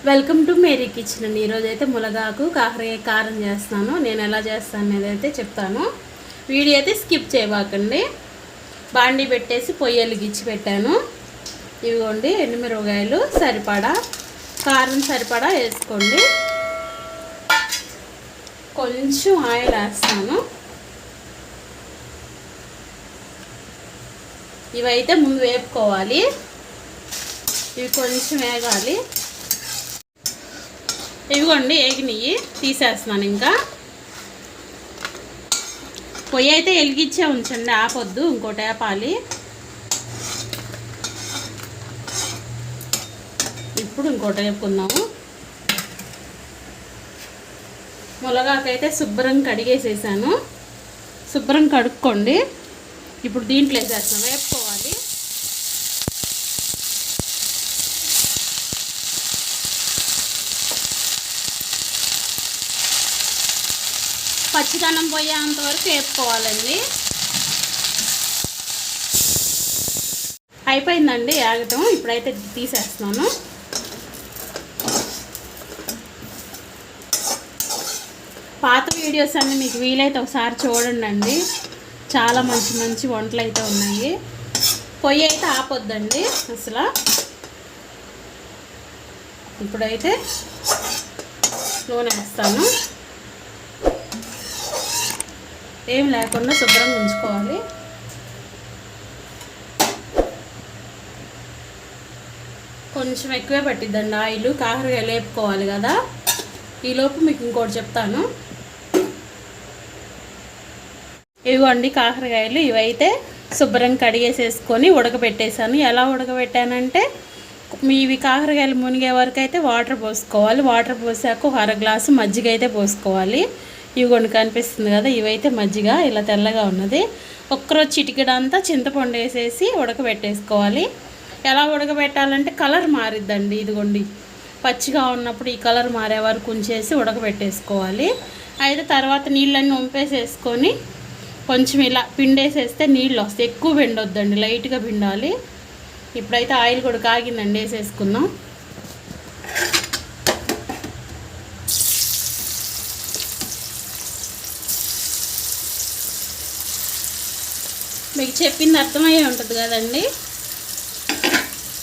Welcome to Mary kitchen అండి. ఈరోజు అయితే ములగాకు కాకరకాయ కారం చేస్తాను. నేను ఎలా చేస్తాను అనేది అయితే చెప్తాను. వీడియో అయితే స్కిప్ చేయబాకండి. బాండీ పెట్టేసి పొయ్యి వెలిగించి పెట్టాను. ఇవిగోండి ఎండుమిరపకాయలు సరిపడా, కారం సరిపడా వేసుకోండి. కొంచెం ఆయిల్ వేస్తాను. ఇవైతే ముందు వేపుకోవాలి. ఇవి కొంచెం వేగాలి. ఇవిగోండి ఏగినవి తీసేస్తున్నాను. ఇంకా పొయ్యి అయితే వెలిగించే ఉంచండి, ఆపొద్దు, ఇంకోటి వేపాలి. ఇప్పుడు ఇంకోటి వేపుకుందాము. ములగాకైతే శుభ్రం కడిగేసేసాను. శుభ్రం కడుక్కోండి. ఇప్పుడు దీంట్లో వేసేస్తున్నాను, వేపుకోవాలి. పచ్చిదనం పోయేంత వరకు వేపుకోవాలండి. అయిపోయిందండి ఆగటం. ఇప్పుడైతే తీసేస్తున్నాను. పాత వీడియోస్ అన్నీ మీకు వీలైతే ఒకసారి చూడండి. చాలా మంచి మంచి వంటలు అయితే ఉన్నాయి. పొయ్యి అయితే ఆపొద్దండి అసలు. ఇప్పుడైతే నూనె వేస్తాను. ఏం లేకుండా శుభ్రంగా ఉంచుకోవాలి. కొంచెం ఎక్కువే పట్టిద్దండి ఆయిల్, కాకరకాయ లేపుకోవాలి కదా. ఈలోపు మీకు ఇంకోటి చెప్తాను. ఇవ్వండి కాకరకాయలు. ఇవైతే శుభ్రంగా కడిగేసేసుకొని ఉడకబెట్టేసాను. ఎలా ఉడకబెట్టానంటే, ఇవి కాకరకాయలు మునిగే వరకు అయితే వాటర్ పోసుకోవాలి. వాటర్ పోసాక ఒక అర గ్లాసు మజ్జిగ అయితే పోసుకోవాలి. ఇవిగోండి కనిపిస్తుంది కదా, ఇవైతే మజ్జిగ ఇలా తెల్లగా ఉన్నది. ఒక్కరోజు చిటికెడంతా చింతపండు వేసేసి ఉడకబెట్టేసుకోవాలి. ఎలా ఉడకబెట్టాలంటే కలర్ మారిద్దండి. ఇదిగోండి పచ్చిగా ఉన్నప్పుడు ఈ కలర్ మారే వరకు ఉంచేసి ఉడకబెట్టేసుకోవాలి. అయితే తర్వాత నీళ్ళన్నీ వంపేసేసుకొని కొంచెం ఇలా పిండేసేస్తే నీళ్ళు వస్తాయి. ఎక్కువ పిండొద్దండి, లైట్గా పిండాలి. ఇప్పుడైతే ఆయిల్ కూడా కాగిందండి, వేసేసుకుందాం. మీకు చెప్పింది అర్థమయ్యే ఉంటుంది కదండి.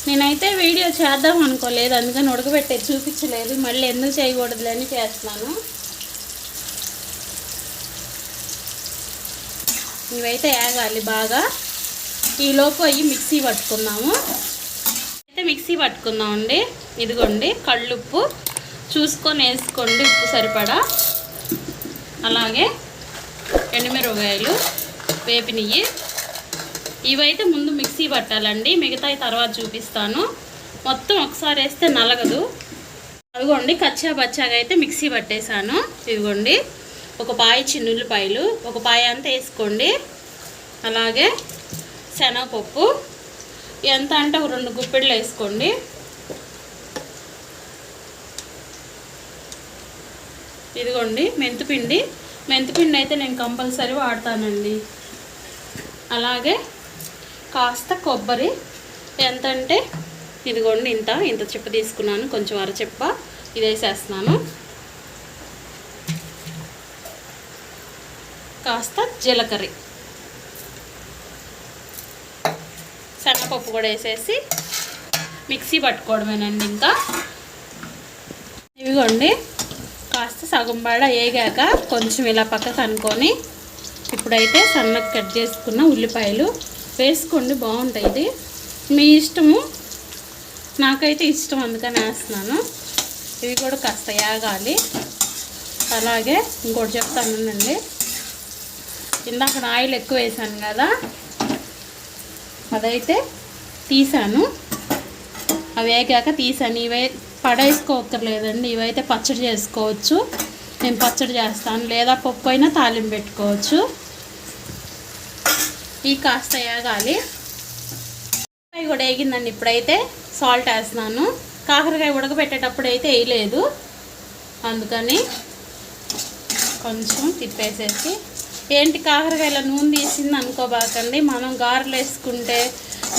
నేనైతే వీడియో చేద్దాం అనుకోలేదు, అందుకని ఉడకబెట్టేది చూపించలేదు. మళ్ళీ ఎందుకు చేయకూడదులని చేస్తున్నాను. ఇవైతే వేగాలి బాగా. ఈలోపు అయ్యి మిక్సీ పట్టుకుందాము. అయితే మిక్సీ పట్టుకుందామండి. ఇదిగోండి కళ్ళుప్పు చూసుకొని వేసుకోండి, ఉప్పు సరిపడా. అలాగే ఎండుమిరపకాయలు వేపినవి. ఇవైతే ముందు మిక్సీ పట్టాలండి, మిగతాయి తర్వాత చూపిస్తాను. మొత్తం ఒకసారి వేస్తే నలగదు. అదిగోండి కచ్చా బచ్చాగా అయితే మిక్సీ పట్టేశాను. ఇదిగోండి ఒక పాయ చిన్నుల్లిపాయలు, ఒక పాయ అంతా వేసుకోండి. అలాగే శనగపప్పు ఎంత అంటే ఒక 2 గుప్పెళ్ళు వేసుకోండి. ఇదిగోండి మెంతిపిండి. మెంతిపిండి అయితే నేను కంపల్సరీ వాడతానండి. అలాగే కాస్త కొబ్బరి ఎంత అంటే ఇదిగోండి ఇంత చెప్ప తీసుకున్నాను, కొంచెం అరచెప్ప ఇది వేసేస్తున్నాను. కాస్త జీలకర్ర, శనగపప్పు కూడా వేసేసి మిక్సీ పట్టుకోవడమేనండి. ఇంకా ఇవిగోండి కాస్త సగం బాడ వేగాక కొంచెం ఇలా పక్కకు అనుకొని ఇప్పుడైతే సన్నగా కట్ చేసుకున్న ఉల్లిపాయలు వేసుకోండి, బాగుంటాయి. ఇది మీ ఇష్టము, నాకైతే ఇష్టం అందుకని వేస్తున్నాను. ఇవి కూడా కాస్త వేగాలి. అలాగే ఇంకోటి చెప్తానండి, ఇందాక ఆయిల్ ఎక్కువ వేసాను కదా, అదైతే తీసాను. అవి వేగాక తీసాను. ఇవే పడేసుకోక్కర్లేదండి, ఇవైతే పచ్చడి చేసుకోవచ్చు. నేను పచ్చడి చేస్తాను, లేదా పప్పు అయినా తాలింపు పెట్టుకోవచ్చు. ఈ కాస్త వేగాలి. కాకరకాయ కూడా వేగిందండి. ఇప్పుడైతే సాల్ట్ వేస్తున్నాను. కాకరకాయ ఉడకబెట్టేటప్పుడు అయితే వేయలేదు, అందుకని కొంచెం తిప్పేసేసి. ఏంటి కాకరకాయల నూనె తీసింది అనుకోబాకండి. మనం గారెలు వేసుకుంటే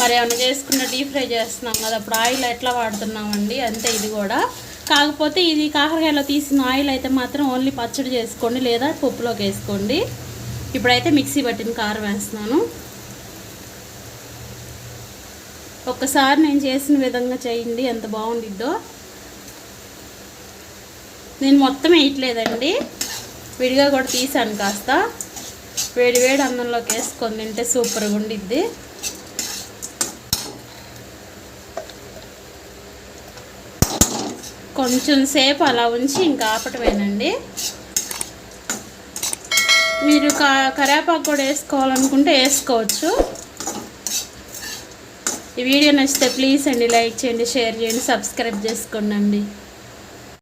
మరి ఏమైనా చేసుకుంటే డీప్ ఫ్రై చేస్తున్నాం కదా, అప్పుడు ఆయిల్ ఎట్లా వాడుతున్నామండి, అంతే ఇది కూడా. కాకపోతే ఇది కాకరకాయలో తీసిన ఆయిల్ అయితే మాత్రం ఓన్లీ పచ్చడి చేసుకోండి లేదా పప్పులోకి వేసుకోండి. ఇప్పుడైతే మిక్సీ పట్టిన కారం వేస్తున్నాను. ఒక్కసారి నేను చేసిన విధంగా చేయండి, ఎంత బాగుండిద్దో. నేను మొత్తం వేయట్లేదండి, విడిగా కూడా తీసాను. కాస్త వేడి వేడి అన్నంలోకి వేసుకొని తింటే సూపర్గా ఉండిద్ది. కొంచెం సేపు అలా ఉంచి ఇంకా ఆపటమేనండి. మీరు కరివేపాకు కూడా వేసుకోవాలనుకుంటే వేసుకోవచ్చు. ఈ వీడియో నచ్చితే ప్లీజ్ అండి లైక్ చేయండి, షేర్ చేయండి, సబ్స్క్రైబ్ చేసుకోండి.